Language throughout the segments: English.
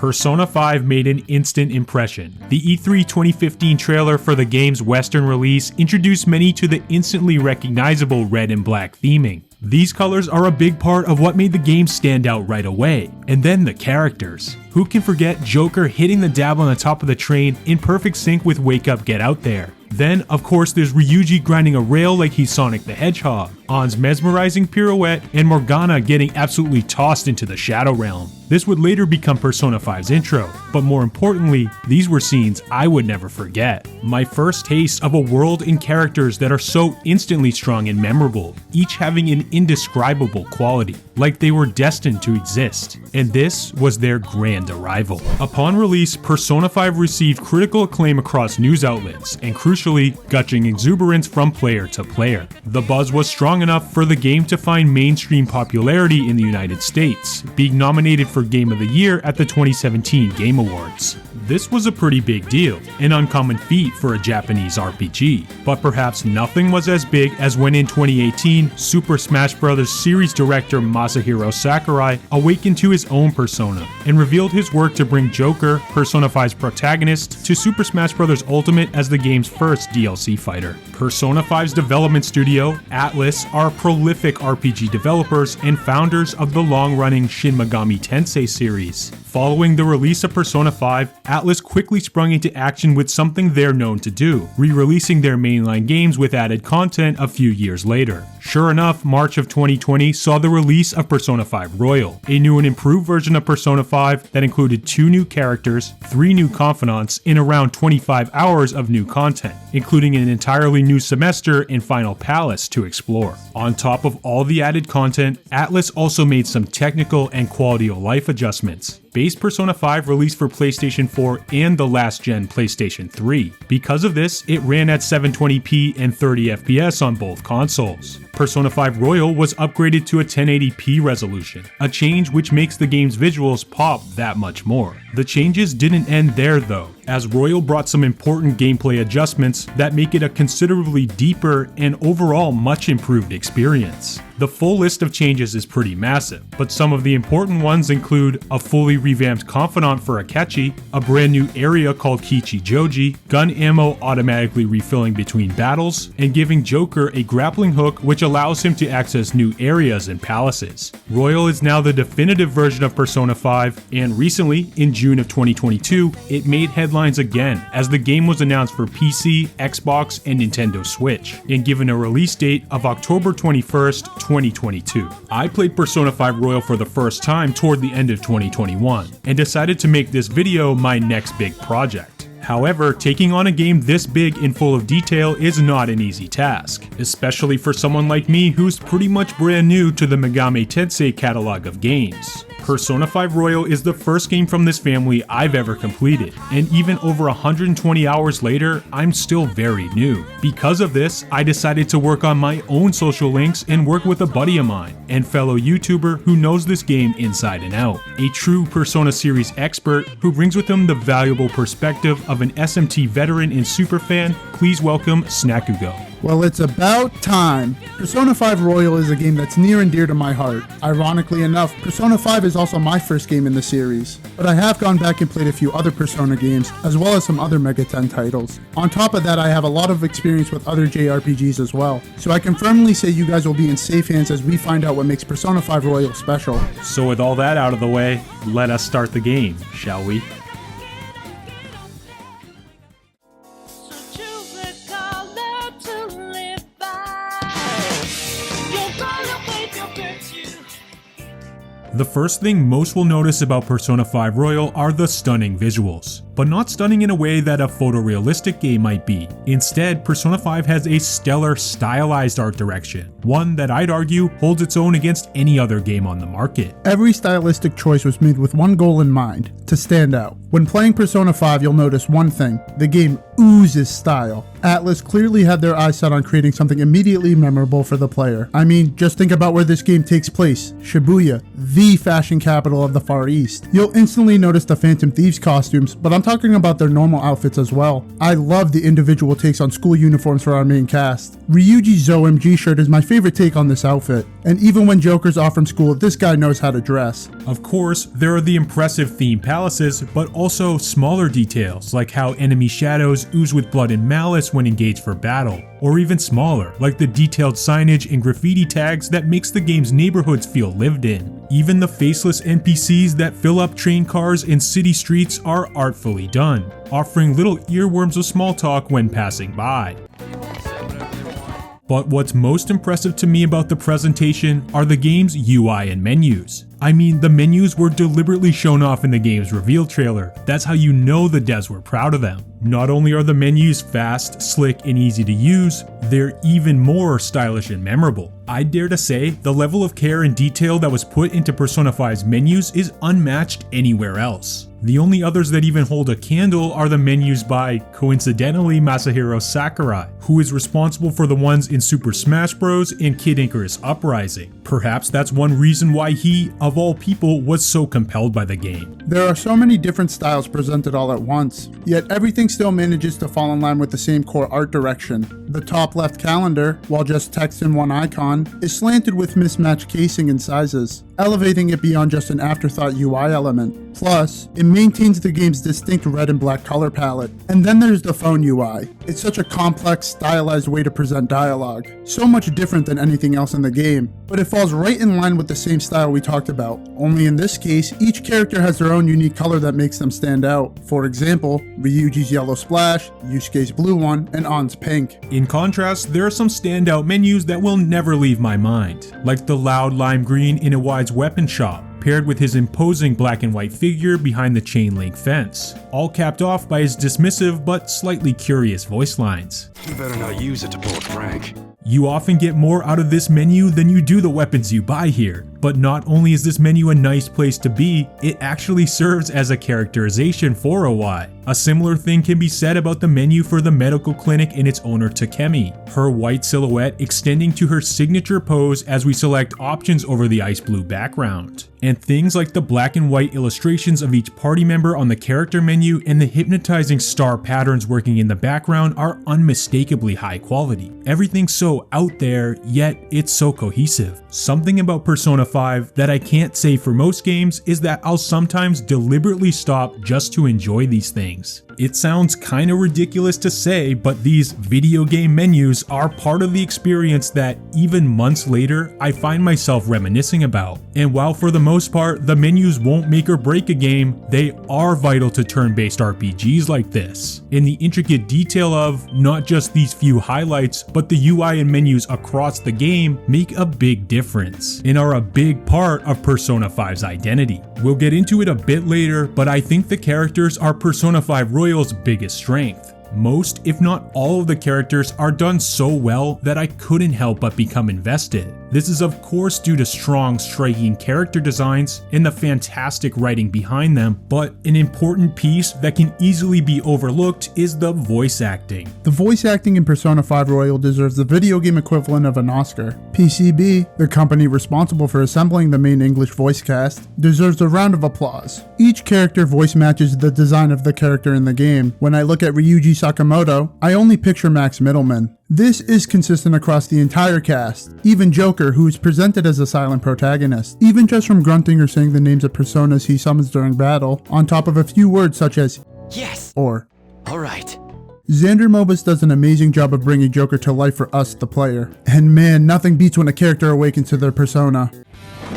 Persona 5 made an instant impression. The E3 2015 trailer for the game's Western release introduced many to the instantly recognizable red and black theming. These colors are a big part of what made the game stand out right away. And then the characters. Who can forget Joker hitting the dab on the top of the train in perfect sync with Wake Up Get Out There? Then, of course, there's Ryuji grinding a rail like he's Sonic the Hedgehog, Ann's mesmerizing pirouette, and Morgana getting absolutely tossed into the Shadow Realm. This would later become Persona 5's intro, but more importantly, these were scenes I would never forget. My first taste of a world and characters that are so instantly strong and memorable, each having an indescribable quality, like they were destined to exist. And this was their grand arrival. Upon release, Persona 5 received critical acclaim across news outlets, and crucially, gushing exuberance from player to player. The buzz was strong enough for the game to find mainstream popularity in the United States, being nominated for Game of the Year at the 2017 Game Awards. This was a pretty big deal, an uncommon feat for a Japanese RPG, but perhaps nothing was as big as when in 2018, Super Smash Bros. Series director Masahiro Sakurai awakened to his own persona and revealed his work to bring Joker, Persona 5's protagonist, to Super Smash Bros. Ultimate as the game's first DLC fighter. Persona 5's development studio, Atlus, are prolific RPG developers and founders of the long-running Shin Megami Tensei series. Following the release of Persona 5, Atlus quickly sprung into action with something they're known to do, re-releasing their mainline games with added content a few years later. Sure enough, March of 2020 saw the release of Persona 5 Royal, a new and improved version of Persona 5 that included 2 new characters, 3 new confidants, and around 25 hours of new content, including an entirely new semester and final palace to explore. On top of all the added content, Atlus also made some technical and quality of life adjustments. Base Persona 5 released for PlayStation 4 and the last-gen PlayStation 3. Because of this, it ran at 720p and 30 FPS on both consoles. Persona 5 Royal was upgraded to a 1080p resolution, a change which makes the game's visuals pop that much more. The changes didn't end there though, as Royal brought some important gameplay adjustments that make it a considerably deeper and overall much improved experience. The full list of changes is pretty massive, but some of the important ones include a fully revamped confidant for Akechi, a brand new area called Kichi Joji, gun ammo automatically refilling between battles, and giving Joker a grappling hook which allows him to access new areas and palaces. Royal is now the definitive version of Persona 5, and recently, in June of 2022, it made headlines again as the game was announced for PC, Xbox, and Nintendo Switch, and given a release date of October 21st, 2022. I played Persona 5 Royal for the first time toward the end of 2021, and decided to make this video my next big project. However, taking on a game this big and full of detail is not an easy task, especially for someone like me who's pretty much brand new to the Megami Tensei catalog of games. Persona 5 Royal is the first game from this family I've ever completed, and even over 120 hours later, I'm still very new. Because of this, I decided to work on my own social links and work with a buddy of mine, and fellow YouTuber who knows this game inside and out. A true Persona series expert who brings with him the valuable perspective of an SMT veteran and superfan. Please welcome Snackugo. Well, it's about time. Persona 5 Royal is a game that's near and dear to my heart. Ironically enough, Persona 5 is also my first game in the series, but I have gone back and played a few other Persona games, as well as some other Mega 10 titles. On top of that, I have a lot of experience with other JRPGs as well, so I can firmly say you guys will be in safe hands as we find out what makes Persona 5 Royal special. So with all that out of the way, let us start the game, shall we? The first thing most will notice about Persona 5 Royal are the stunning visuals, but not stunning in a way that a photorealistic game might be. Instead, Persona 5 has a stellar stylized art direction, one that I'd argue holds its own against any other game on the market. Every stylistic choice was made with one goal in mind: to stand out. When playing Persona 5, you'll notice one thing: the game oozes style. Atlus clearly had their eyes set on creating something immediately memorable for the player. I mean, just think about where this game takes place: Shibuya, the fashion capital of the Far East. You'll instantly notice the Phantom Thieves costumes, but I'm talking about their normal outfits as well. I love the individual takes on school uniforms for our main cast. Ryuji's OMG shirt is my favorite take on this outfit. And even when Joker's off from school, this guy knows how to dress. Of course, there are the impressive themed palaces, but also smaller details, like how enemy shadows ooze with blood and malice when engaged for battle, or even smaller, like the detailed signage and graffiti tags that makes the game's neighborhoods feel lived in. Even the faceless NPCs that fill up train cars and city streets are artfully done, offering little earworms of small talk when passing by. But what's most impressive to me about the presentation are the game's UI and menus. I mean, the menus were deliberately shown off in the game's reveal trailer. That's how you know the devs were proud of them. Not only are the menus fast, slick, and easy to use, they're even more stylish and memorable. I dare to say the level of care and detail that was put into Persona 5's menus is unmatched anywhere else. The only others that even hold a candle are the menus by, coincidentally, Masahiro Sakurai, who is responsible for the ones in Super Smash Bros. And Kid Icarus Uprising. Perhaps that's one reason why he, of all people, was so compelled by the game. There are so many different styles presented all at once, yet everything still manages to fall in line with the same core art direction. The top left calendar, while just text in one icon, is slanted with mismatched casing and sizes, elevating it beyond just an afterthought UI element. Plus, it maintains the game's distinct red and black color palette. And then there's the phone UI. It's such a complex, stylized way to present dialogue, so much different than anything else in the game, but it falls right in line with the same style we talked about, only in this case, each character has their own unique color that makes them stand out. For example, Ryuji's yellow splash, Yusuke's blue one, and Ann's pink. In contrast, there are some standout menus that will never leave my mind, like the loud lime green in Iwai's weapon shop, paired with his imposing black and white figure behind the chain link fence, all capped off by his dismissive but slightly curious voice lines. You better not use it to pull a prank. You often get more out of this menu than you do the weapons you buy here, but not only is this menu a nice place to be, it actually serves as a characterization for Iwai. A similar thing can be said about the menu for the medical clinic and its owner Takemi, her white silhouette extending to her signature pose as we select options over the ice blue background. And things like the black and white illustrations of each party member on the character menu and the hypnotizing star patterns working in the background are unmistakably high quality. Everything's so out there, yet it's so cohesive. Something about Persona 5 that I can't say for most games is that I'll sometimes deliberately stop just to enjoy these things. It sounds kinda ridiculous to say, but these video game menus are part of the experience that even months later I find myself reminiscing about. And while for the most part the menus won't make or break a game, they are vital to turn-based RPGs like this. And the intricate detail of not just these few highlights, but the UI and menus across the game make a big difference and are a big part of Persona 5's identity. We'll get into it a bit later, but I think the characters are Persona 5 Royal's biggest strength. Most, if not all of the characters are done so well that I couldn't help but become invested. This is of course due to strong, striking character designs and the fantastic writing behind them, but an important piece that can easily be overlooked is the voice acting. The voice acting in Persona 5 Royal deserves the video game equivalent of an Oscar. PCB, the company responsible for assembling the main English voice cast, deserves a round of applause. Each character voice matches the design of the character in the game. When I look at Ryuji Sakamoto, I only picture Max Middleman. This is consistent across the entire cast, even Joker, who is presented as a silent protagonist, even just from grunting or saying the names of personas he summons during battle, on top of a few words such as Yes! Or. Alright. Xander Mobus does an amazing job of bringing Joker to life for us, the player. And man, nothing beats when a character awakens to their persona.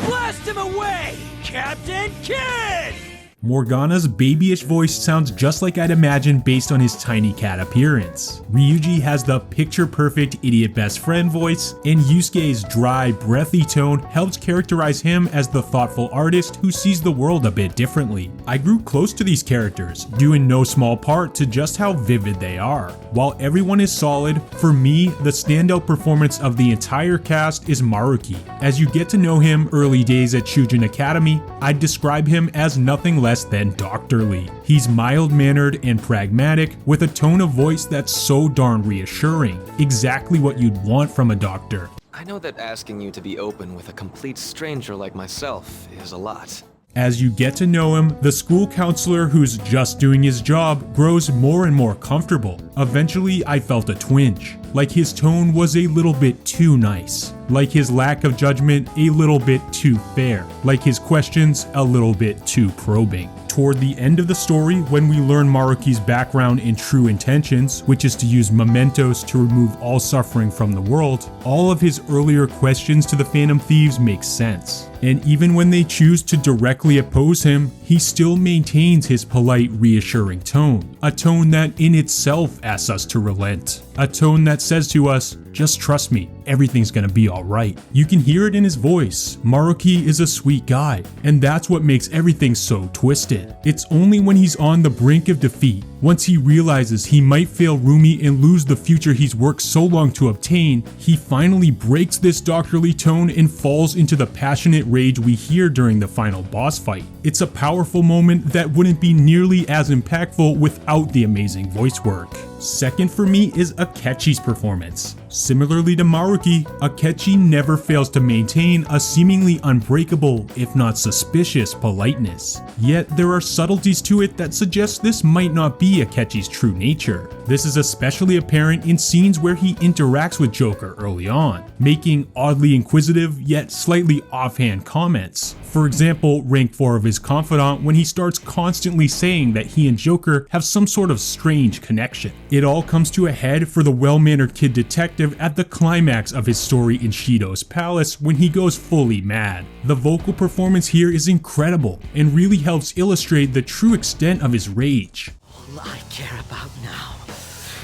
Blast him away, Captain Kidd! Morgana's babyish voice sounds just like I'd imagine based on his tiny cat appearance. Ryuji has the picture-perfect idiot best friend voice, and Yusuke's dry, breathy tone helps characterize him as the thoughtful artist who sees the world a bit differently. I grew close to these characters, due in no small part to just how vivid they are. While everyone is solid, for me, the standout performance of the entire cast is Maruki. As you get to know him early days at Shujin Academy, I'd describe him as nothing less than doctorly. He's mild-mannered and pragmatic, with a tone of voice that's so darn reassuring. Exactly what you'd want from a doctor. I know that asking you to be open with a complete stranger like myself is a lot. As you get to know him, the school counselor who's just doing his job grows more and more comfortable. Eventually, I felt a twinge, like his tone was a little bit too nice, like his lack of judgment a little bit too fair, like his questions a little bit too probing. Toward the end of the story, when we learn Maruki's background and true intentions, which is to use mementos to remove all suffering from the world, all of his earlier questions to the Phantom Thieves make sense. And even when they choose to directly oppose him, he still maintains his polite, reassuring tone. A tone that in itself asks us to relent. A tone that says to us, just trust me, everything's gonna be alright. You can hear it in his voice. Maruki is a sweet guy, and that's what makes everything so twisted. It's only when he's on the brink of defeat, once he realizes he might fail Rumi and lose the future he's worked so long to obtain, he finally breaks this doctorly tone and falls into the passionate rage we hear during the final boss fight. It's a powerful moment that wouldn't be nearly as impactful without the amazing voice work. Second for me is Akechi's performance. Similarly to Maruki, Akechi never fails to maintain a seemingly unbreakable, if not suspicious, politeness. Yet there are subtleties to it that suggest this might not be Akechi's true nature. This is especially apparent in scenes where he interacts with Joker early on, making oddly inquisitive yet slightly offhand comments. For example, rank 4 of his Confidant when he starts constantly saying that he and Joker have some sort of strange connection. It all comes to a head for the well-mannered kid detective at the climax of his story in Shido's palace when he goes fully mad. The vocal performance here is incredible and really helps illustrate the true extent of his rage. All I care about now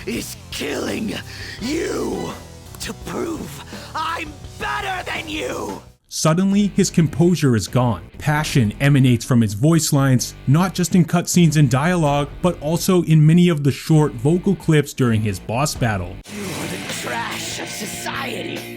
is killing you to prove I'm better than you! Suddenly, his composure is gone. Passion emanates from his voice lines, not just in cutscenes and dialogue, but also in many of the short vocal clips during his boss battle. You're the trash of society!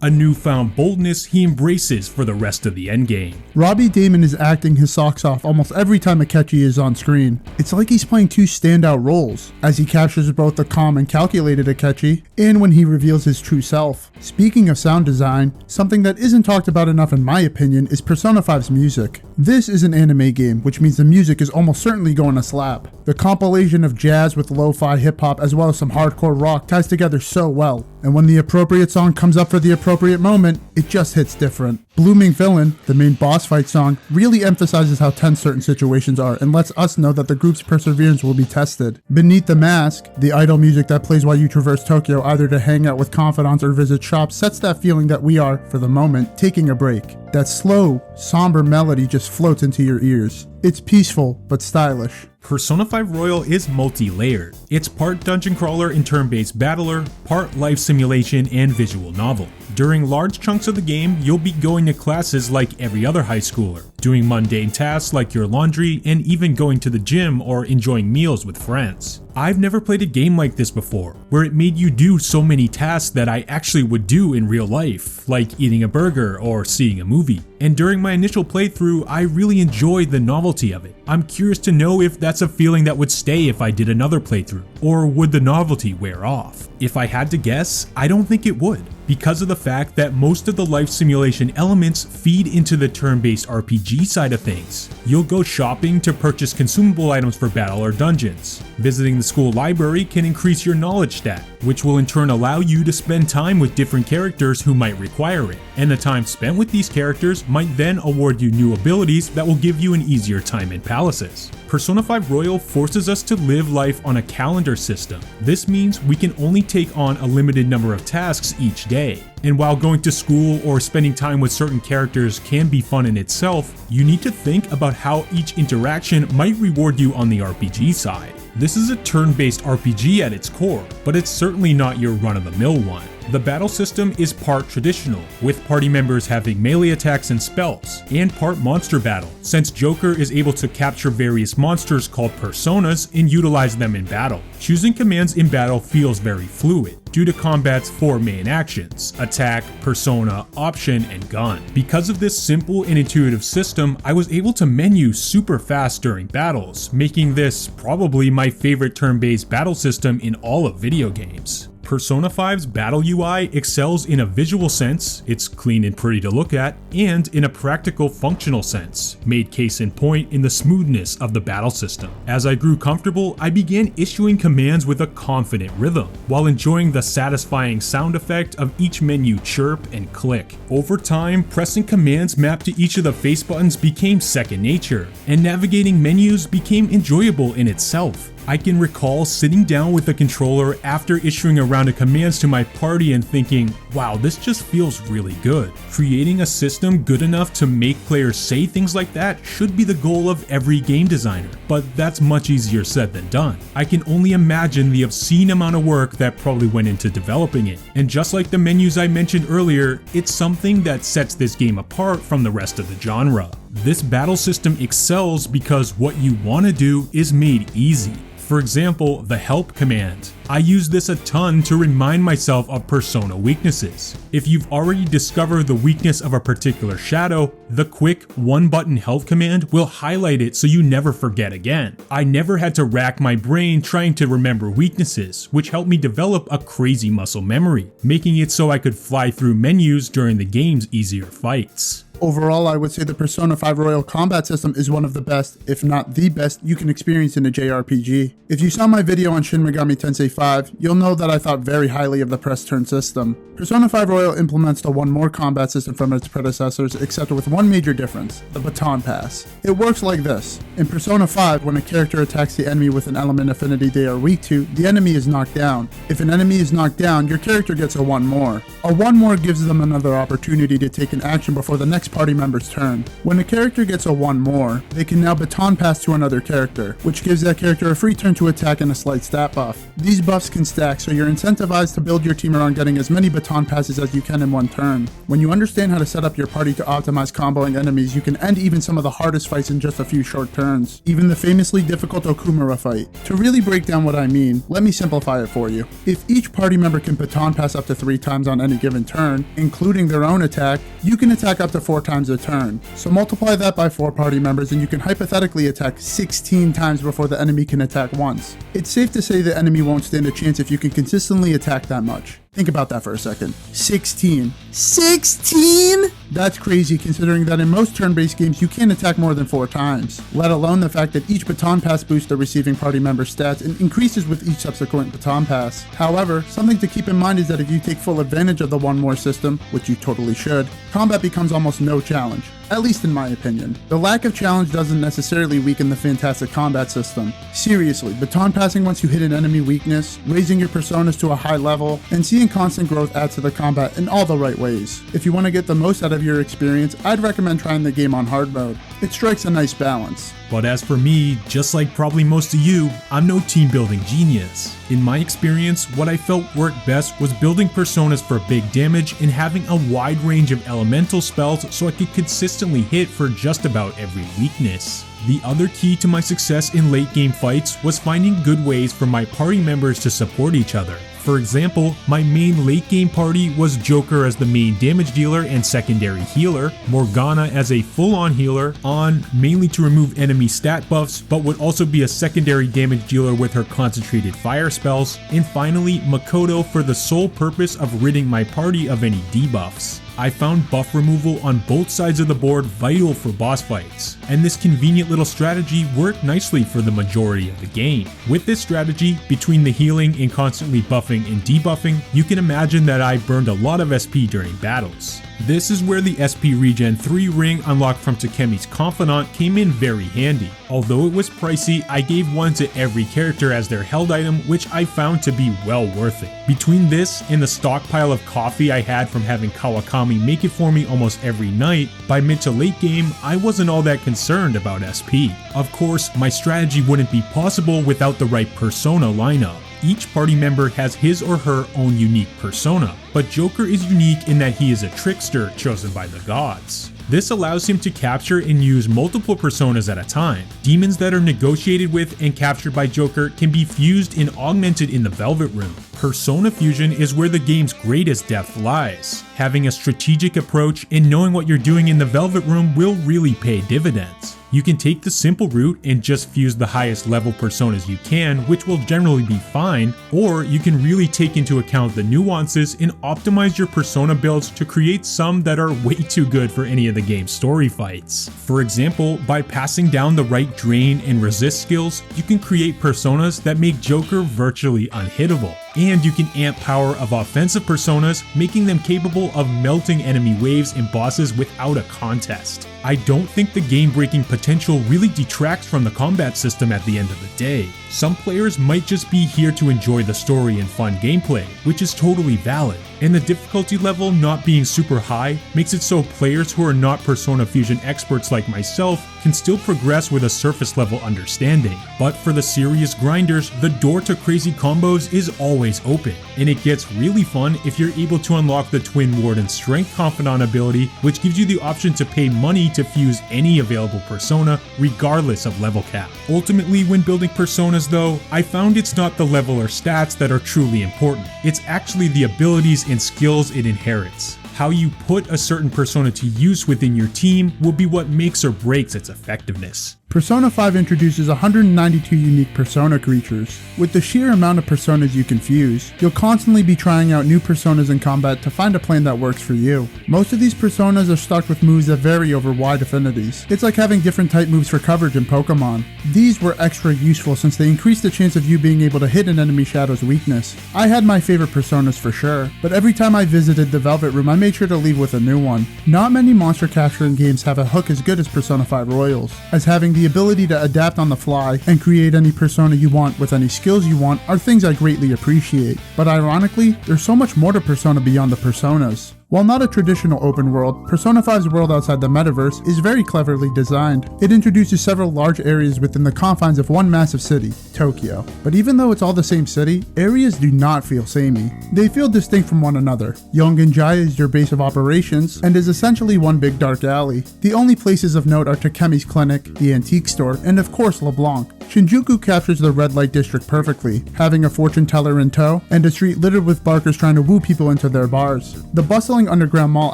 A newfound boldness he embraces for the rest of the endgame. Robbie Damon is acting his socks off almost every time Akechi is on screen. It's like he's playing two standout roles, as he captures both the calm and calculated Akechi, and when he reveals his true self. Speaking of sound design, something that isn't talked about enough in my opinion is Persona 5's music. This is an anime game, which means the music is almost certainly going to slap. The compilation of jazz with lo-fi hip-hop as well as some hardcore rock ties together so well, and when the appropriate song comes up for the appropriate moment, it just hits different. Blooming Villain, the main boss fight song, really emphasizes how tense certain situations are and lets us know that the group's perseverance will be tested. Beneath the Mask, the idle music that plays while you traverse Tokyo either to hang out with confidants or visit shops sets that feeling that we are, for the moment, taking a break. That slow, somber melody just floats into your ears. It's peaceful, but stylish. Persona 5 Royal is multi-layered. It's part dungeon crawler and turn-based battler, part life simulation and visual novel. During large chunks of the game, you'll be going to classes like every other high schooler, doing mundane tasks like your laundry, and even going to the gym or enjoying meals with friends. I've never played a game like this before, where it made you do so many tasks that I actually would do in real life, like eating a burger or seeing a movie. And during my initial playthrough, I really enjoyed the novelty of it. I'm curious to know if that's a feeling that would stay if I did another playthrough, or would the novelty wear off? If I had to guess, I don't think it would, because of the fact that most of the life simulation elements feed into the turn-based RPG side of things. You'll go shopping to purchase consumable items for battle or dungeons. Visiting the school library can increase your knowledge stat, which will in turn allow you to spend time with different characters who might require it, and the time spent with these characters might then award you new abilities that will give you an easier time in palaces. Persona 5 Royal forces us to live life on a calendar system. This means we can only take on a limited number of tasks each day. And while going to school or spending time with certain characters can be fun in itself, you need to think about how each interaction might reward you on the RPG side. This is a turn-based RPG at its core, but it's certainly not your run-of-the-mill one. The battle system is part traditional, with party members having melee attacks and spells, and part monster battle, since Joker is able to capture various monsters called personas and utilize them in battle. Choosing commands in battle feels very fluid, due to combat's 4 main actions: attack, persona, option, and gun. Because of this simple and intuitive system, I was able to menu super fast during battles, making this probably my favorite turn-based battle system in all of video games. Persona 5's battle UI excels in a visual sense, it's clean and pretty to look at, and in a practical functional sense, made case in point in the smoothness of the battle system. As I grew comfortable, I began issuing commands with a confident rhythm, while enjoying the satisfying sound effect of each menu chirp and click. Over time, pressing commands mapped to each of the face buttons became second nature, and navigating menus became enjoyable in itself. I can recall sitting down with the controller after issuing a round of commands to my party and thinking, wow, this just feels really good. Creating a system good enough to make players say things like that should be the goal of every game designer, but that's much easier said than done. I can only imagine the obscene amount of work that probably went into developing it, and just like the menus I mentioned earlier, it's something that sets this game apart from the rest of the genre. This battle system excels because what you want to do is made easy. For example, the help command. I use this a ton to remind myself of Persona weaknesses. If you've already discovered the weakness of a particular shadow, the quick one-button help command will highlight it so you never forget again. I never had to rack my brain trying to remember weaknesses, which helped me develop a crazy muscle memory, making it so I could fly through menus during the game's easier fights. Overall, I would say the Persona 5 Royal combat system is one of the best, if not the best, you can experience in a JRPG. If you saw my video on Shin Megami Tensei 5, you'll know that I thought very highly of the press turn system. Persona 5 Royal implements the one more combat system from its predecessors, except with one major difference, the baton pass. It works like this. In Persona 5, when a character attacks the enemy with an element affinity they are weak to, the enemy is knocked down. If an enemy is knocked down, your character gets a one more. A one more gives them another opportunity to take an action before the next party member's turn. When a character gets a one more, they can now baton pass to another character, which gives that character a free turn to attack and a slight stat buff. These buffs can stack, so you're incentivized to build your team around getting as many baton passes as you can in one turn. When you understand how to set up your party to optimize comboing enemies, you can end even some of the hardest fights in just a few short turns, even the famously difficult Okumura fight. To really break down what I mean, let me simplify it for you. If each party member can baton pass up to 3 times on any given turn, including their own attack, you can attack up to 4 times a turn. So multiply that by 4 party members and you can hypothetically attack 16 times before the enemy can attack once. It's safe to say the enemy won't stand a chance if you can consistently attack that much. Think about that for a second. 16. 16?! That's crazy considering that in most turn-based games you can't attack more than 4 times, let alone the fact that each baton pass boosts the receiving party member's stats and increases with each subsequent baton pass. However, something to keep in mind is that if you take full advantage of the one more system, which you totally should, combat becomes almost no challenge. At least in my opinion. The lack of challenge doesn't necessarily weaken the fantastic combat system. Seriously, baton passing once you hit an enemy weakness, raising your personas to a high level, and seeing constant growth add to the combat in all the right ways. If you want to get the most out of your experience, I'd recommend trying the game on hard mode. It strikes a nice balance. But as for me, just like probably most of you, I'm no team building genius. In my experience, what I felt worked best was building personas for big damage and having a wide range of elemental spells so I could consistently hit for just about every weakness. The other key to my success in late game fights was finding good ways for my party members to support each other. For example, my main late game party was Joker as the main damage dealer and secondary healer, Morgana as a full-on healer, Ann mainly to remove enemy stat buffs but would also be a secondary damage dealer with her concentrated fire spells, and finally Makoto for the sole purpose of ridding my party of any debuffs. I found buff removal on both sides of the board vital for boss fights, and this convenient little strategy worked nicely for the majority of the game. With this strategy, between the healing and constantly buffing and debuffing, you can imagine that I burned a lot of SP during battles. This is where the SP Regen 3 ring unlocked from Takemi's Confidant came in very handy. Although it was pricey, I gave one to every character as their held item, which I found to be well worth it. Between this and the stockpile of coffee I had from having Kawakami make it for me almost every night, by mid to late game, I wasn't all that concerned about SP. Of course, my strategy wouldn't be possible without the right persona lineup. Each party member has his or her own unique persona, but Joker is unique in that he is a trickster chosen by the gods. This allows him to capture and use multiple personas at a time. Demons that are negotiated with and captured by Joker can be fused and augmented in the Velvet Room. Persona fusion is where the game's greatest depth lies. Having a strategic approach and knowing what you're doing in the Velvet Room will really pay dividends. You can take the simple route and just fuse the highest level personas you can, which will generally be fine, or you can really take into account the nuances and optimize your persona builds to create some that are way too good for any of the game's story fights. For example, by passing down the right drain and resist skills, you can create personas that make Joker virtually unhittable. And you can amp power of offensive personas, making them capable of melting enemy waves and bosses without a contest. I don't think the game-breaking potential really detracts from the combat system at the end of the day. Some players might just be here to enjoy the story and fun gameplay, which is totally valid. And the difficulty level not being super high makes it so players who are not Persona Fusion experts like myself can still progress with a surface level understanding. But for the serious grinders, the door to crazy combos is always open, and it gets really fun if you're able to unlock the Twin Warden Strength Confidant ability, which gives you the option to pay money to fuse any available persona regardless of level cap. Ultimately, when building personas though, I found it's not the level or stats that are truly important. It's actually the abilities and skills it inherits. How you put a certain persona to use within your team will be what makes or breaks its effectiveness. Persona 5 introduces 192 unique persona creatures. With the sheer amount of personas you can fuse, you'll constantly be trying out new personas in combat to find a plan that works for you. Most of these personas are stuck with moves that vary over wide affinities. It's like having different type moves for coverage in Pokemon. These were extra useful since they increase the chance of you being able to hit an enemy shadow's weakness. I had my favorite personas for sure, but every time I visited the Velvet Room I made sure to leave with a new one. Not many monster capturing games have a hook as good as Persona 5 Royals, as having the ability to adapt on the fly and create any persona you want with any skills you want are things I greatly appreciate. But ironically, there's so much more to Persona beyond the personas. While not a traditional open world, Persona 5's world outside the metaverse is very cleverly designed. It introduces several large areas within the confines of one massive city, Tokyo. But even though it's all the same city, areas do not feel samey. They feel distinct from one another. Yongenjaya is your base of operations and is essentially one big dark alley. The only places of note are Takemi's clinic, the antique store, and of course LeBlanc. Shinjuku captures the red light district perfectly, having a fortune teller in tow and a street littered with barkers trying to woo people into their bars. The bustling underground mall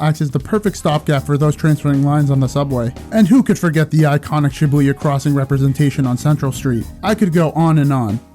acts as the perfect stopgap for those transferring lines on the subway. And who could forget the iconic Shibuya crossing representation on Central Street? I could go on,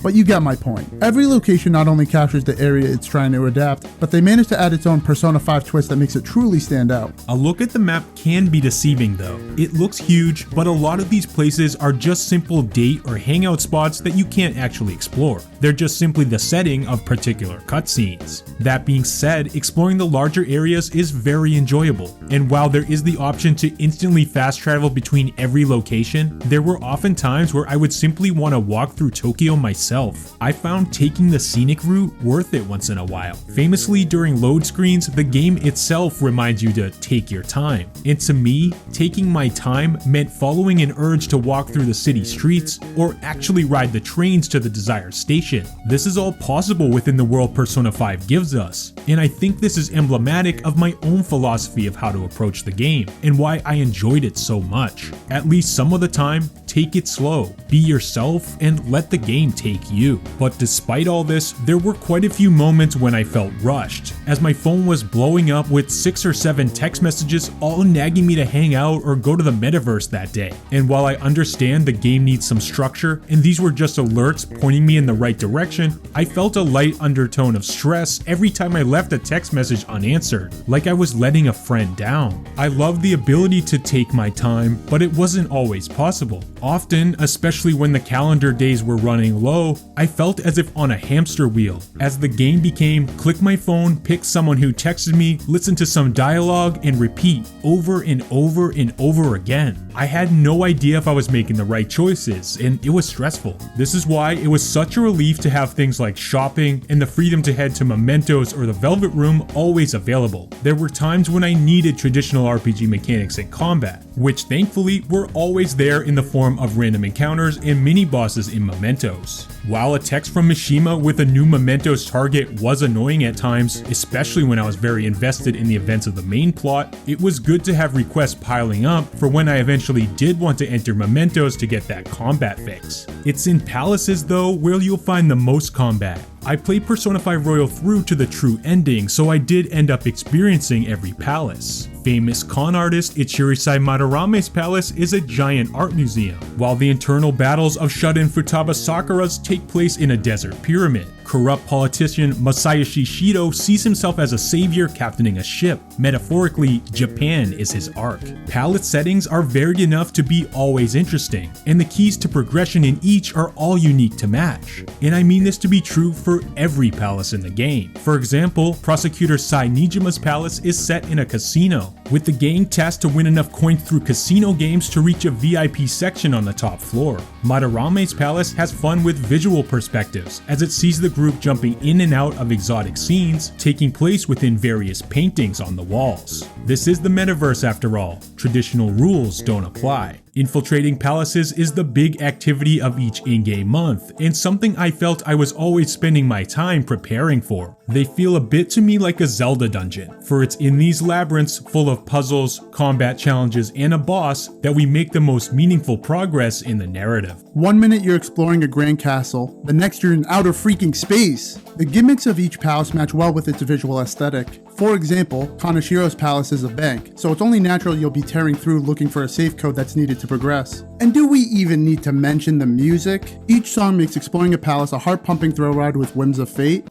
but you get my point. Every location not only captures the area it's trying to adapt, but they manage to add its own Persona 5 twist that makes it truly stand out. A look at the map can be deceiving though. It looks huge, but a lot of these places are just simple date or hangout spots that you can't actually explore. They're just simply the setting of particular cutscenes. That being said, exploring the larger areas is very enjoyable, and while there is the option to instantly fast travel between every location, there were often times where I would simply want to walk through Tokyo myself. I found taking the scenic route worth it once in a while. Famously, during load screens, the game itself reminds you to take your time, and to me, taking my time meant following an urge to walk through the city streets or actually ride the trains to the desired station. This is all possible within the world Persona 5 gives us, and I think this is emblematic of my own philosophy of how to approach the game and why I enjoyed it so much. At least some of the time, take it slow, be yourself, and let the game take you. But despite all this, there were quite a few moments when I felt rushed, as my phone was blowing up with 6 or 7 text messages all nagging me to hang out or go to the metaverse that day. And while I understand the game needs some structure, and these were just alerts pointing me in the right direction, I felt a light undertone of stress every time I left a text message unanswered, like I was letting a friend down. I love the ability to take my time, but it wasn't always possible. Often, especially when the calendar days were running low, I felt as if on a hamster wheel, as the game became click my phone, pick someone who texted me, listen to some dialogue, and repeat over and over and over again. I had no idea if I was making the right choices, and it was stressful. This is why it was such a relief to have things like shopping and the freedom to head to Mementos or the Velvet Room always available. There were times when I needed traditional RPG mechanics in combat, which thankfully were always there in the form of random encounters and mini bosses in Mementos. While a text from Mishima with a new Mementos target was annoying at times, especially when I was very invested in the events of the main plot, it was good to have requests piling up for when I eventually did want to enter Mementos to get that combat fix. It's in palaces though where you'll find the most combat. I played Persona 5 Royal through to the true ending, so I did end up experiencing every palace. Famous con artist Ichirisai Madarame's palace is a giant art museum, while the internal battles of Shuden Futaba Sakura's take place in a desert pyramid. Corrupt politician Masayoshi Shido sees himself as a savior captaining a ship. Metaphorically, Japan is his arc. Palace settings are varied enough to be always interesting, and the keys to progression in each are all unique to match. And I mean this to be true for every palace in the game. For example, Prosecutor Sai Nijima's palace is set in a casino, with the gang tasked to win enough coins through casino games to reach a VIP section on the top floor. Madarame's palace has fun with visual perspectives, as it sees the group jumping in and out of exotic scenes taking place within various paintings on the walls. This is the metaverse after all. Traditional rules don't apply. Infiltrating palaces is the big activity of each in-game month, and something I felt I was always spending my time preparing for. They feel a bit to me like a Zelda dungeon, for it's in these labyrinths full of puzzles, combat challenges, and a boss that we make the most meaningful progress in the narrative. 1 minute you're exploring a grand castle, the next you're in outer freaking space. The gimmicks of each palace match well with its visual aesthetic. For example, Kanashiro's palace is a bank, so it's only natural you'll be tearing through looking for a safe code that's needed to progress. And do we even need to mention the music? Each song makes exploring a palace a heart-pumping thrill ride with whims of fate.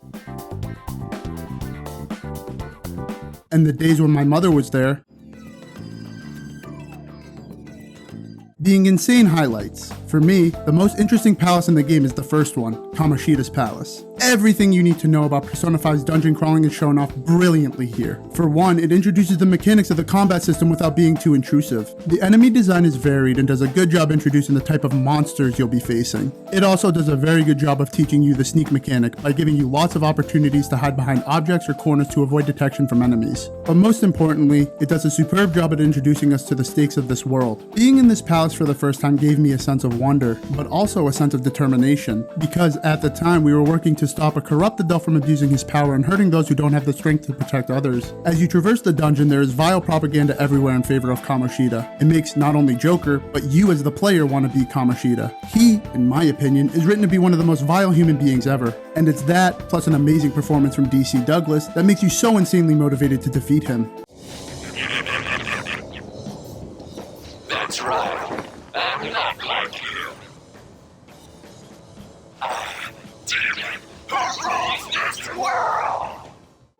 And the days when my mother was there being insane highlights. For me, the most interesting palace in the game is the first one, Kamoshida's palace. Everything you need to know about Persona 5's dungeon crawling is shown off brilliantly here. For one, it introduces the mechanics of the combat system without being too intrusive. The enemy design is varied and does a good job introducing the type of monsters you'll be facing. It also does a very good job of teaching you the sneak mechanic by giving you lots of opportunities to hide behind objects or corners to avoid detection from enemies. But most importantly, it does a superb job at introducing us to the stakes of this world. Being in this palace for the first time gave me a sense of wonder, but also a sense of determination, because at the time we were working to stop a corrupt adult from abusing his power and hurting those who don't have the strength to protect others. As you traverse the dungeon, there is vile propaganda everywhere in favor of Kamoshida. It makes not only Joker, but you as the player want to be Kamoshida. He, in my opinion, is written to be one of the most vile human beings ever, and it's that, plus an amazing performance from DC Douglas, that makes you so insanely motivated to defeat him. That's right. I'm not like you. Who rules this world?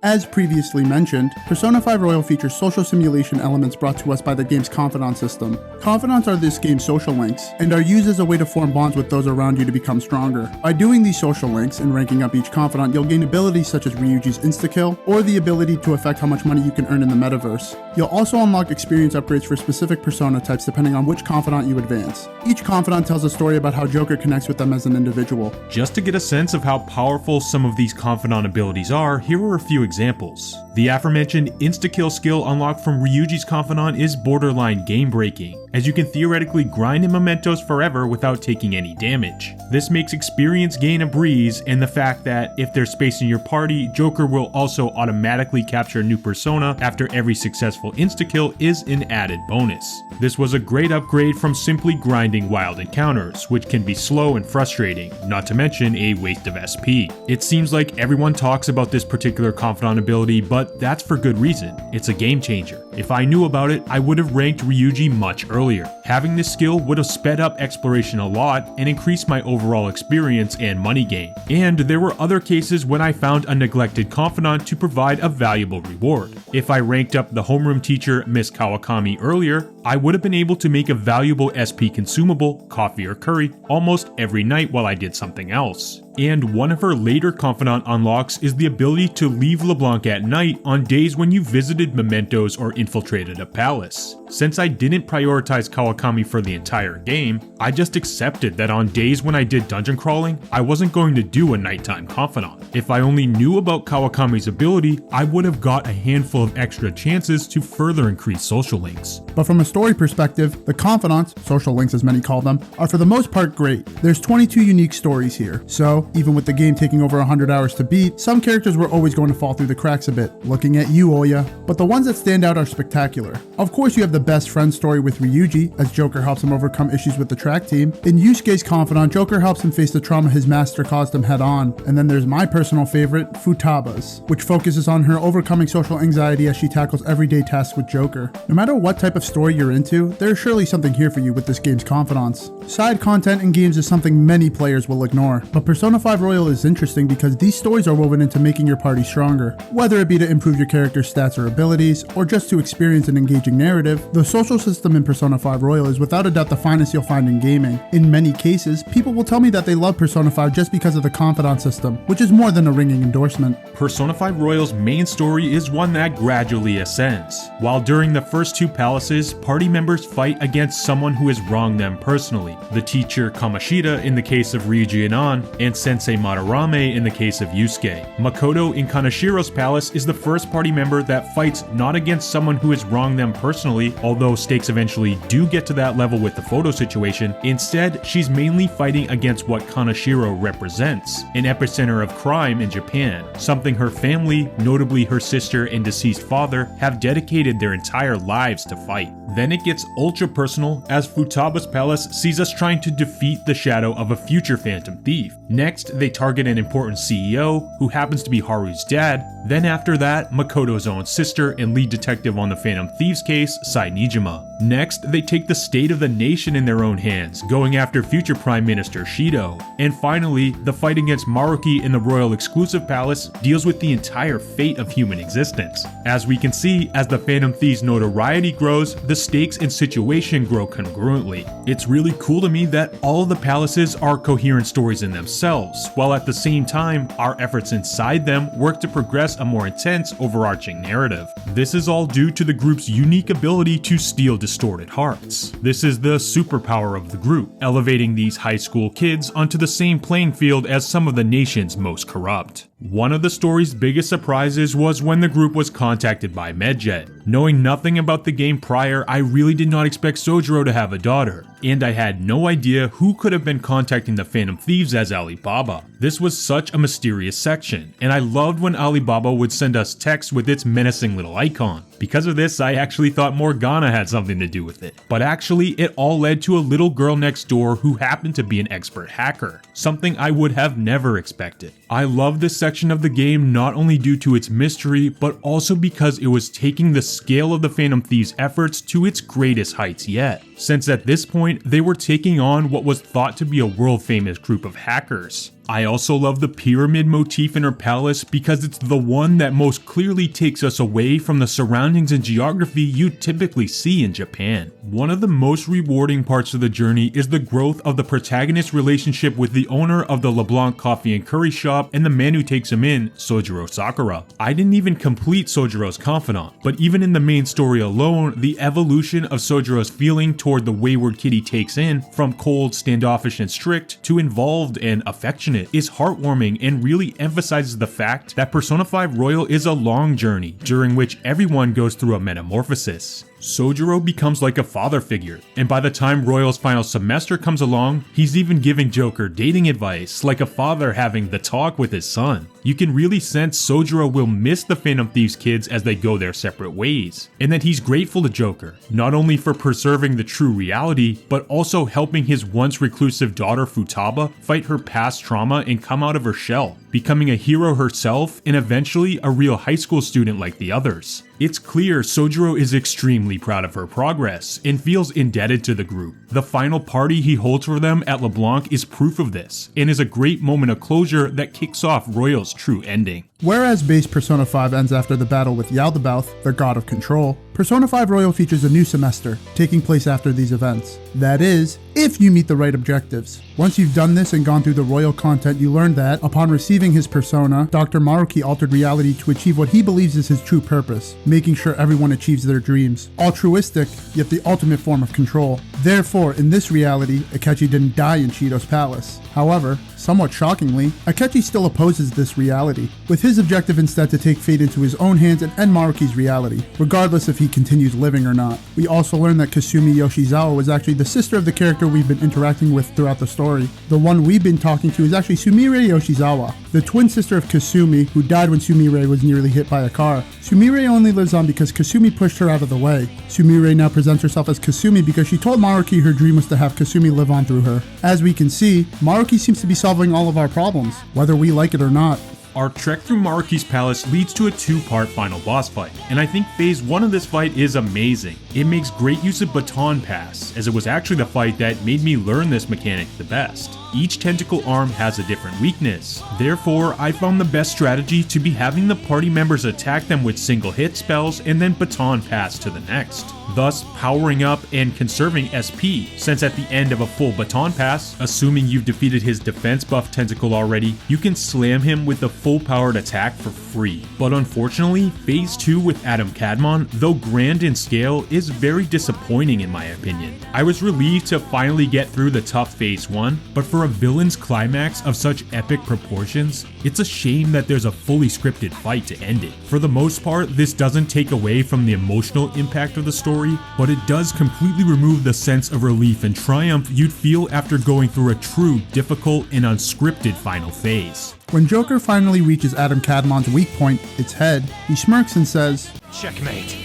As previously mentioned, Persona 5 Royal features social simulation elements brought to us by the game's Confidant system. Confidants are this game's social links, and are used as a way to form bonds with those around you to become stronger. By doing these social links and ranking up each Confidant, you'll gain abilities such as Ryuji's Insta-Kill, or the ability to affect how much money you can earn in the metaverse. You'll also unlock experience upgrades for specific Persona types depending on which Confidant you advance. Each Confidant tells a story about how Joker connects with them as an individual. Just to get a sense of how powerful some of these Confidant abilities are, here are a few examples. The aforementioned insta-kill skill unlocked from Ryuji's Confidant is borderline game-breaking, as you can theoretically grind in mementos forever without taking any damage. This makes experience gain a breeze, and the fact that if there's space in your party, Joker will also automatically capture a new persona after every successful insta-kill is an added bonus. This was a great upgrade from simply grinding wild encounters, which can be slow and frustrating, not to mention a waste of SP. It seems like everyone talks about this particular Confidant ability, but that's for good reason. It's a game changer. If I knew about it, I would have ranked Ryuji much earlier. Having this skill would have sped up exploration a lot and increased my overall experience and money gain. And there were other cases when I found a neglected Confidant to provide a valuable reward. If I ranked up the homeroom teacher Miss Kawakami earlier, I would have been able to make a valuable SP consumable, coffee or curry, almost every night while I did something else. And one of her later Confidant unlocks is the ability to leave LeBlanc at night on days when you visited mementos or infiltrated a palace. Since I didn't prioritize Kawakami for the entire game, I just accepted that on days when I did dungeon crawling, I wasn't going to do a nighttime Confidant. If I only knew about Kawakami's ability, I would have got a handful of extra chances to further increase social links. But from a story perspective, the Confidants, social links as many call them, are for the most part great. There's 22 unique stories here, so even with the game taking over 100 hours to beat, some characters were always going to fall through the cracks a bit. Looking at you, Oya. But the ones that stand out are spectacular. Of course you have the best friend story with Ryuji, Yuji, as Joker helps him overcome issues with the track team. In Yusuke's Confidant, Joker helps him face the trauma his master caused him head on. And then there's my personal favorite, Futaba's, which focuses on her overcoming social anxiety as she tackles everyday tasks with Joker. No matter what type of story you're into, there's surely something here for you with this game's Confidants. Side content in games is something many players will ignore, but Persona 5 Royal is interesting because these stories are woven into making your party stronger. Whether it be to improve your character's stats or abilities, or just to experience an engaging narrative, the social system in Persona 5 Royal is without a doubt the finest you'll find in gaming. In many cases, people will tell me that they love Persona 5 just because of the Confidant system, which is more than a ringing endorsement. Persona 5 Royal's main story is one that gradually ascends. While during the first two palaces, party members fight against someone who has wronged them personally. The teacher Kamoshida in the case of Ryuji Anan, and Sensei Madarame in the case of Yusuke. Makoto in Kanashiro's palace is the first party member that fights not against someone who has wronged them personally, although stakes eventually do get to that level with the photo situation. Instead, she's mainly fighting against what Kanashiro represents, an epicenter of crime in Japan, something her family, notably her sister and deceased father, have dedicated their entire lives to fight. Then it gets ultra personal as Futaba's palace sees us trying to defeat the shadow of a future Phantom Thief. Next, they target an important CEO who happens to be Haru's dad. Then after that, Makoto's own sister and lead detective on the Phantom Thieves case, Sai Nijima. Next, they take the state of the nation in their own hands, going after future Prime Minister Shido. And finally, the fight against Maruki in the Royal Exclusive Palace deals with the entire fate of human existence. As we can see, as the Phantom Thieves' notoriety grows, the stakes and situation grow congruently. It's really cool to me that all of the palaces are coherent stories in themselves, while at the same time, our efforts inside them work to progress a more intense, overarching narrative. This is all due to the group's unique ability to steal distorted hearts. This is the superpower of the group, elevating these high school kids onto the same playing field as some of the nation's most corrupt. One of the story's biggest surprises was when the group was contacted by Medjet. Knowing nothing about the game prior, I really did not expect Sojiro to have a daughter, and I had no idea who could have been contacting the Phantom Thieves as Alibaba. This was such a mysterious section, and I loved when Alibaba would send us text with its menacing little icon. Because of this, I actually thought Morgana had something to do with it. But actually, it all led to a little girl next door who happened to be an expert hacker, something I would have never expected. I love this section of the game not only due to its mystery, but also because it was taking the scale of the Phantom Thieves' efforts to its greatest heights yet, since at this point, they were taking on what was thought to be a world-famous group of hackers. I also love the pyramid motif in her palace because it's the one that most clearly takes us away from the surroundings and geography you typically see in Japan. One of the most rewarding parts of the journey is the growth of the protagonist's relationship with the owner of the LeBlanc Coffee and Curry shop and the man who takes him in, Sojiro Sakura. I didn't even complete Sojiro's Confidant, but even in the main story alone, the evolution of Sojiro's feeling toward the wayward kid he takes in, from cold, standoffish and strict, to involved and affectionate, is heartwarming and really emphasizes the fact that Persona 5 Royal is a long journey, during which everyone goes through a metamorphosis. Sojiro becomes like a father figure, and by the time Royal's final semester comes along, he's even giving Joker dating advice, like a father having the talk with his son. You can really sense Sojiro will miss the Phantom Thieves kids as they go their separate ways, and that he's grateful to Joker, not only for preserving the true reality, but also helping his once reclusive daughter Futaba fight her past trauma and come out of her shell, becoming a hero herself and eventually a real high school student like the others. It's clear Sojiro is extremely proud of her progress and feels indebted to the group. The final party he holds for them at LeBlanc is proof of this, and is a great moment of closure that kicks off Royal's true ending. Whereas base Persona 5 ends after the battle with Yaldabaoth, the god of control, Persona 5 Royal features a new semester, taking place after these events. That is, if you meet the right objectives. Once you've done this and gone through the Royal content, you learn that, upon receiving his persona, Dr. Maruki altered reality to achieve what he believes is his true purpose, making sure everyone achieves their dreams. Altruistic, yet the ultimate form of control. Therefore, in this reality, Akechi didn't die in Cheeto's palace. However, somewhat shockingly, Akechi still opposes this reality, with his objective instead to take fate into his own hands and end Maruki's reality, regardless if he continues living or not. We also learn that Kasumi Yoshizawa was actually the sister of the character we've been interacting with throughout the story. The one we've been talking to is actually Sumire Yoshizawa, the twin sister of Kasumi, who died when Sumire was nearly hit by a car. Sumire only lives on because Kasumi pushed her out of the way. Sumire now presents herself as Kasumi because she told Maruki her dream was to have Kasumi live on through her. As we can see, Maruki seems to be solving all of our problems, whether we like it or not. Our trek through Maruki's palace leads to a two-part final boss fight, and I think phase 1 of this fight is amazing. It makes great use of baton pass, as it was actually the fight that made me learn this mechanic the best. Each tentacle arm has a different weakness. Therefore, I found the best strategy to be having the party members attack them with single hit spells and then baton pass to the next, thus powering up and conserving SP, since at the end of a full baton pass, assuming you've defeated his defense buff tentacle already, you can slam him with the full powered attack for free. But unfortunately, phase 2 with Adam Kadmon, though grand in scale, is very disappointing in my opinion. I was relieved to finally get through the tough phase 1, but for a villain's climax of such epic proportions, it's a shame that there's a fully scripted fight to end it. For the most part, this doesn't take away from the emotional impact of the story, but it does completely remove the sense of relief and triumph you'd feel after going through a true, difficult, and unscripted final phase. When Joker finally reaches Adam Kadmon's weak point, its head, he smirks and says, Checkmate.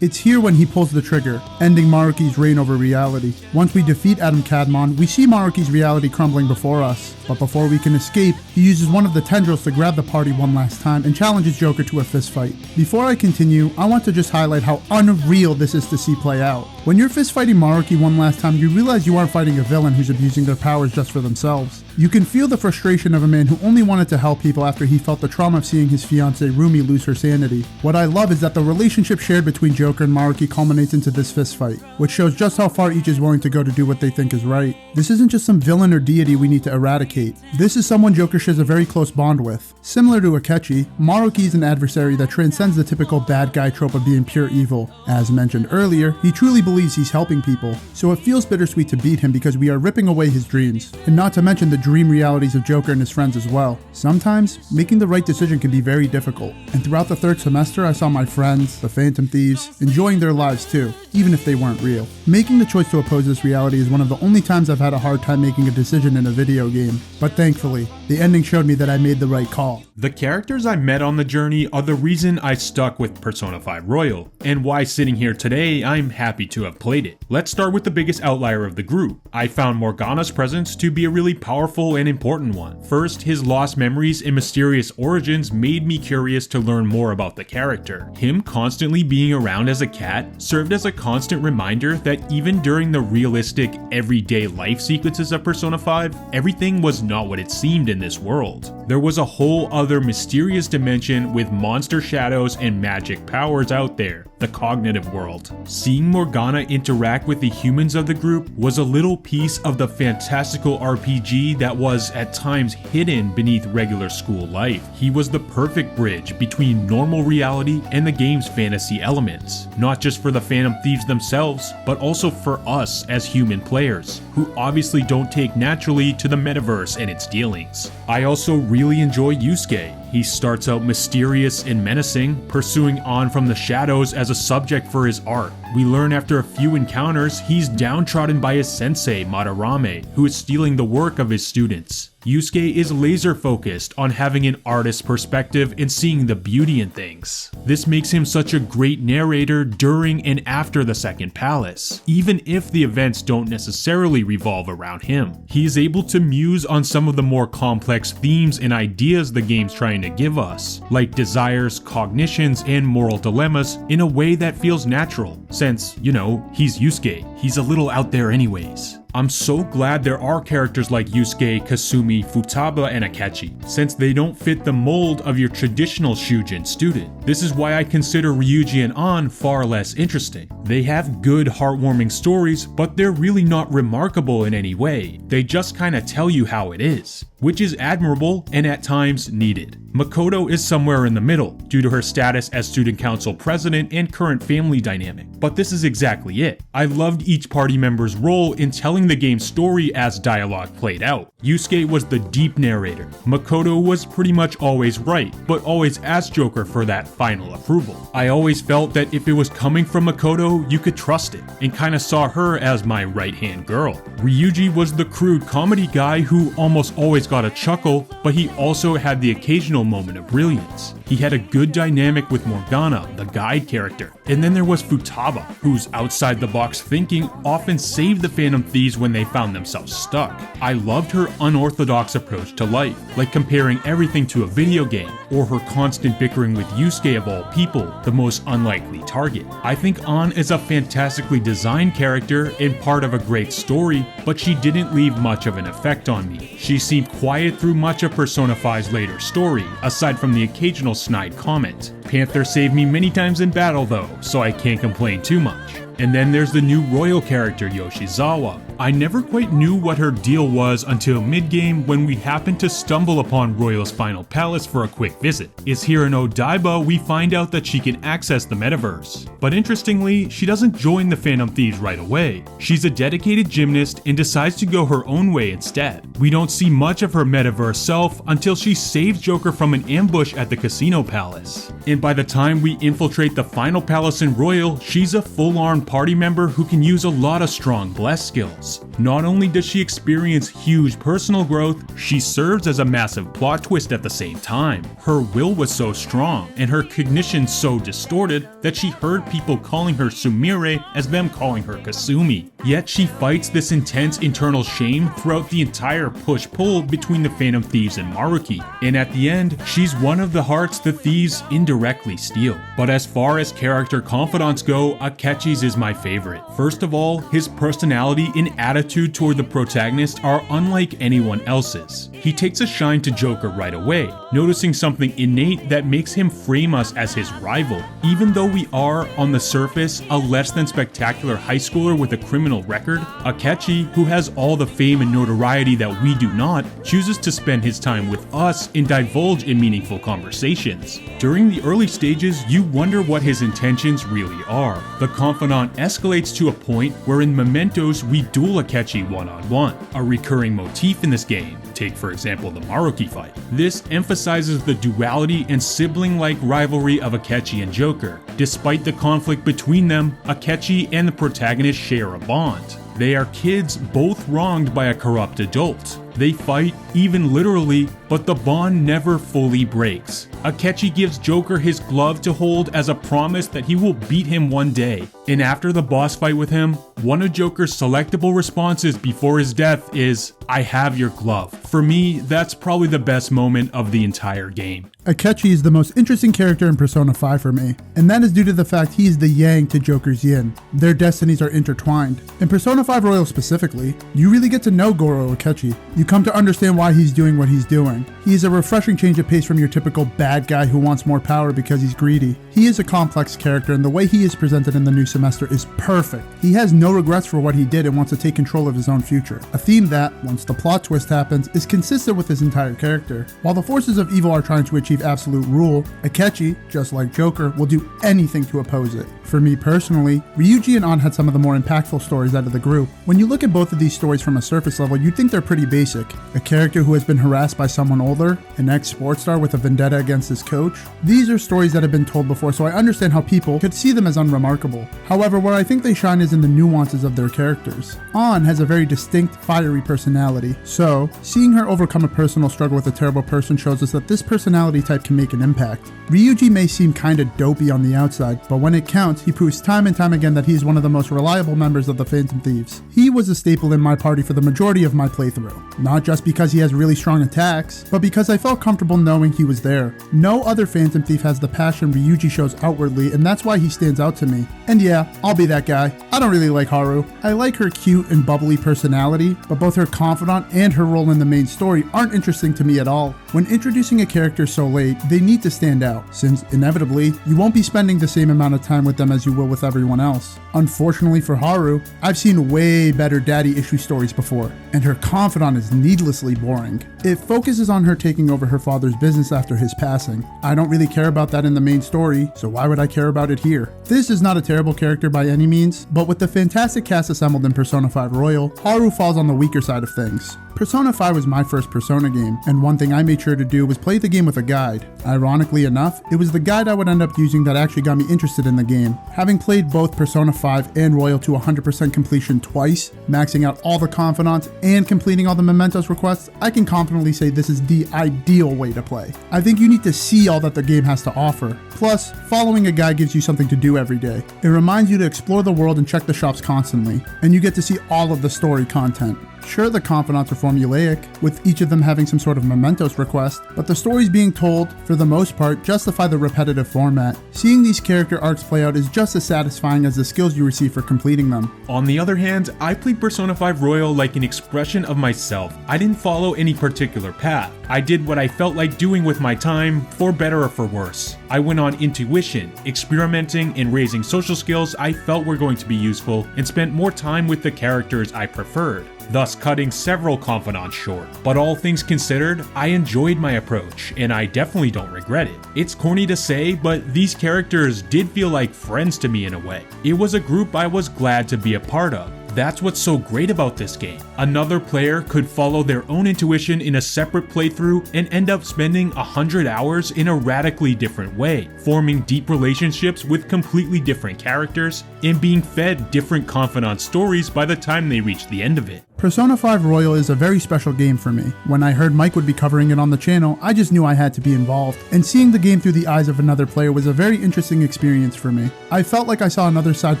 It's here when he pulls the trigger, ending Maruki's reign over reality. Once we defeat Adam Kadmon, we see Maruki's reality crumbling before us. But before we can escape, he uses one of the tendrils to grab the party one last time and challenges Joker to a fist fight. Before I continue, I want to just highlight how unreal this is to see play out. When you're fist fighting Maruki one last time, you realize you aren't fighting a villain who's abusing their powers just for themselves. You can feel the frustration of a man who only wanted to help people after he felt the trauma of seeing his fiancée Rumi lose her sanity. What I love is that the relationship shared between Joker and Maruki culminates into this fist fight, which shows just how far each is willing to go to do what they think is right. This isn't just some villain or deity we need to eradicate. This is someone Joker shares a very close bond with. Similar to Akechi, Maruki is an adversary that transcends the typical bad guy trope of being pure evil. As mentioned earlier, he truly believes he's helping people, so it feels bittersweet to beat him because we are ripping away his dreams, and not to mention the dream realities of Joker and his friends as well. Sometimes, making the right decision can be very difficult, and throughout the third semester I saw my friends, the Phantom Thieves, enjoying their lives too, even if they weren't real. Making the choice to oppose this reality is one of the only times I've had a hard time making a decision in a video game, but thankfully, the ending showed me that I made the right call. The characters I met on the journey are the reason I stuck with Persona 5 Royal, and why sitting here today I'm happy to have played it. Let's start with the biggest outlier of the group. I found Morgana's presence to be a really powerful and important one. First, his lost memories and mysterious origins made me curious to learn more about the character. Him constantly being around as a cat served as a constant reminder that even during the realistic, everyday life sequences of Persona 5, everything was not what it seemed in this world. There was a whole other mysterious dimension with monster shadows and magic powers out there, the cognitive world. Seeing Morgana interact with the humans of the group was a little piece of the fantastical RPG that was at times hidden beneath regular school life. He was the perfect bridge between normal reality and the game's fantasy elements, not just for the Phantom Thieves themselves, but also for us as human players, who obviously don't take naturally to the metaverse and its dealings. I also really enjoy Yusuke. He starts out mysterious and menacing, pursuing on from the shadows as a subject for his art. We learn after a few encounters he's downtrodden by his sensei Madarame, who is stealing the work of his students. Yusuke is laser focused on having an artist's perspective and seeing the beauty in things. This makes him such a great narrator during and after the Second Palace, even if the events don't necessarily revolve around him. He is able to muse on some of the more complex themes and ideas the game's trying to give us, like desires, cognitions, and moral dilemmas, in a way that feels natural, since, you know, he's Yusuke. He's a little out there anyways. I'm so glad there are characters like Yusuke, Kasumi, Futaba, and Akechi, since they don't fit the mold of your traditional Shujin student. This is why I consider Ryuji and An far less interesting. They have good, heartwarming stories, but they're really not remarkable in any way. They just kinda tell you how it is, which is admirable and at times needed. Makoto is somewhere in the middle, due to her status as student council president and current family dynamic, but this is exactly it. I loved each party member's role in telling the game's story as dialogue played out. Yusuke was the deep narrator. Makoto was pretty much always right, but always asked Joker for that final approval. I always felt that if it was coming from Makoto, you could trust it, and kinda saw her as my right-hand girl. Ryuji was the crude comedy guy who almost always got a chuckle, but he also had the occasional moment of brilliance. He had a good dynamic with Morgana, the guide character. And then there was Futaba, whose outside-the-box thinking often saved the Phantom Thieves when they found themselves stuck. I loved her unorthodox approach to life, like comparing everything to a video game, or her constant bickering with Yusuke of all people, the most unlikely target. I think An is a fantastically designed character and part of a great story, but she didn't leave much of an effect on me. She seemed quiet through much of Persona 5's later story, aside from the occasional snide comment. Panther saved me many times in battle though, so I can't complain too much. And then there's the new royal character Yoshizawa. I never quite knew what her deal was until mid-game when we happened to stumble upon Royal's final palace for a quick visit. It's here in Odaiba we find out that she can access the metaverse. But interestingly, she doesn't join the Phantom Thieves right away. She's a dedicated gymnast and decides to go her own way instead. We don't see much of her metaverse self until she saves Joker from an ambush at the casino palace. And by the time we infiltrate the final palace in Royal, she's a full-on party member who can use a lot of strong bless skills. Not only does she experience huge personal growth, she serves as a massive plot twist at the same time. Her will was so strong, and her cognition so distorted, that she heard people calling her Sumire as them calling her Kasumi. Yet she fights this intense internal shame throughout the entire push-pull between the Phantom Thieves and Maruki, and at the end, she's one of the hearts the thieves indirectly steal. But as far as character confidants go, Akechi's is my favorite. First of all, his personality and attitude toward the protagonist are unlike anyone else's. He takes a shine to Joker right away, noticing something innate that makes him frame us as his rival. Even though we are, on the surface, a less than spectacular high schooler with a criminal record, Akechi, who has all the fame and notoriety that we do not, chooses to spend his time with us and divulge in meaningful conversations. During the early stages, you wonder what his intentions really are. The confidant escalates to a point where in Mementos we duel Akechi one-on-one, a recurring motif in this game. Take for example the Maruki fight. This emphasizes the duality and sibling-like rivalry of Akechi and Joker. Despite the conflict between them, Akechi and the protagonist share a bond. They are kids both wronged by a corrupt adult. They fight, even literally, but the bond never fully breaks. Akechi gives Joker his glove to hold as a promise that he will beat him one day. And after the boss fight with him, one of Joker's selectable responses before his death is, "I have your glove." For me, that's probably the best moment of the entire game. Akechi is the most interesting character in Persona 5 for me, and that is due to the fact he is the yang to Joker's yin. Their destinies are intertwined. In Persona 5 Royal specifically, you really get to know Goro Akechi. You come to understand why he's doing what he's doing. He is a refreshing change of pace from your typical bad guy who wants more power because he's greedy. He is a complex character, and the way he is presented in the new semester is perfect. He has no regrets for what he did and wants to take control of his own future. A theme that, once the plot twist happens, is consistent with his entire character. While the forces of evil are trying to achieve absolute rule, Akechi, just like Joker, will do anything to oppose it. For me personally, Ryuji and An had some of the more impactful stories out of the group. When you look at both of these stories from a surface level, you'd think they're pretty basic. A character who has been harassed by someone older, an ex-sports star with a vendetta against his coach. These are stories that have been told before, so I understand how people could see them as unremarkable. However, where I think they shine is in the nuances of their characters. An has a very distinct, fiery personality, so seeing her overcome a personal struggle with a terrible person shows us that this personality type can make an impact. Ryuji may seem kinda dopey on the outside, but when it counts, he proves time and time again that he is one of the most reliable members of the Phantom Thieves. He was a staple in my party for the majority of my playthrough. Not just because he has really strong attacks, presence, but because I felt comfortable knowing he was there. No other Phantom Thief has the passion Ryuji shows outwardly, and that's why he stands out to me. And yeah, I'll be that guy. I don't really like Haru. I like her cute and bubbly personality, but both her confidant and her role in the main story aren't interesting to me at all. When introducing a character so late, they need to stand out, since inevitably, you won't be spending the same amount of time with them as you will with everyone else. Unfortunately for Haru, I've seen way better daddy issue stories before, and her confidant is needlessly boring. It focuses on her taking over her father's business after his passing. I don't really care about that in the main story, so why would I care about it here? This is not a terrible character by any means, but with the fantastic cast assembled in Persona 5 Royal, Haru falls on the weaker side of things. Persona 5 was my first Persona game, and one thing I made sure to do was play the game with a guide. Ironically enough, it was the guide I would end up using that actually got me interested in the game. Having played both Persona 5 and Royal to 100% completion twice, maxing out all the confidants and completing all the mementos requests, I can confidently say this is the ideal way to play. I think you need to see all that the game has to offer. Plus, following a guide gives you something to do every day. It reminds you to explore the world and check the shops constantly, and you get to see all of the story content. Sure, the confidants are formulaic, with each of them having some sort of mementos request, but the stories being told, for the most part, justify the repetitive format. Seeing these character arcs play out is just as satisfying as the skills you receive for completing them. On the other hand, I played Persona 5 Royal like an expression of myself. I didn't follow any particular path. I did what I felt like doing with my time, for better or for worse. I went on intuition, experimenting and raising social skills I felt were going to be useful, and spent more time with the characters I preferred, thus cutting several confidants short. But all things considered, I enjoyed my approach, and I definitely don't regret it. It's corny to say, but these characters did feel like friends to me in a way. It was a group I was glad to be a part of. That's what's so great about this game. Another player could follow their own intuition in a separate playthrough and end up spending 100 hours in a radically different way, forming deep relationships with completely different characters, and being fed different confidant stories by the time they reach the end of it. Persona 5 Royal is a very special game for me. When I heard Mike would be covering it on the channel, I just knew I had to be involved, and seeing the game through the eyes of another player was a very interesting experience for me. I felt like I saw another side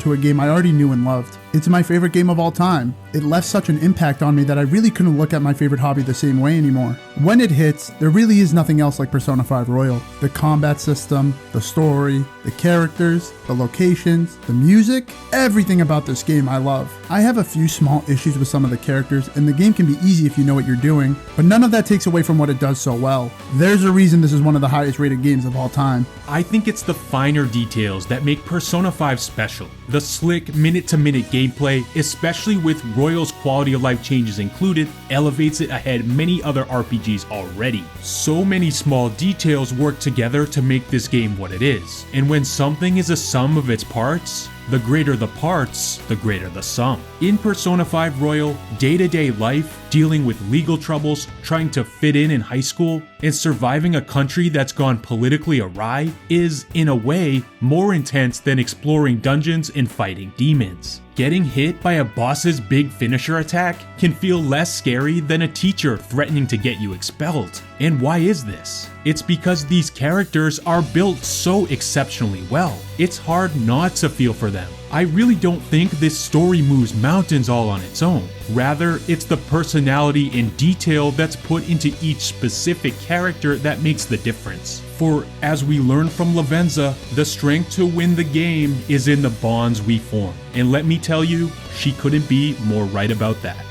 to a game I already knew and loved. It's my favorite game of all time. It left such an impact on me that I really couldn't look at my favorite hobby the same way anymore. When it hits, there really is nothing else like Persona 5 Royal. The combat system, the story, the characters, the locations, the music, everything about this game I love. I have a few small issues with some of the characters, and the game can be easy if you know what you're doing, but none of that takes away from what it does so well. There's a reason this is one of the highest rated games of all time. I think it's the finer details that make Persona 5 special. The slick, minute-to-minute gameplay, especially with Royal's quality of life changes included, elevates it ahead many other RPGs already. So many small details work together to make this game what it is, and when something is a sum of its parts, the greater the parts, the greater the sum. In Persona 5 Royal, day-to-day life, dealing with legal troubles, trying to fit in high school, and surviving a country that's gone politically awry is, in a way, more intense than exploring dungeons and fighting demons. Getting hit by a boss's big finisher attack can feel less scary than a teacher threatening to get you expelled. And why is this? It's because these characters are built so exceptionally well. It's hard not to feel for them. I really don't think this story moves mountains all on its own. Rather, it's the personality and detail that's put into each specific character that makes the difference. For, as we learn from Lavenza, the strength to win the game is in the bonds we form. And let me tell you, she couldn't be more right about that.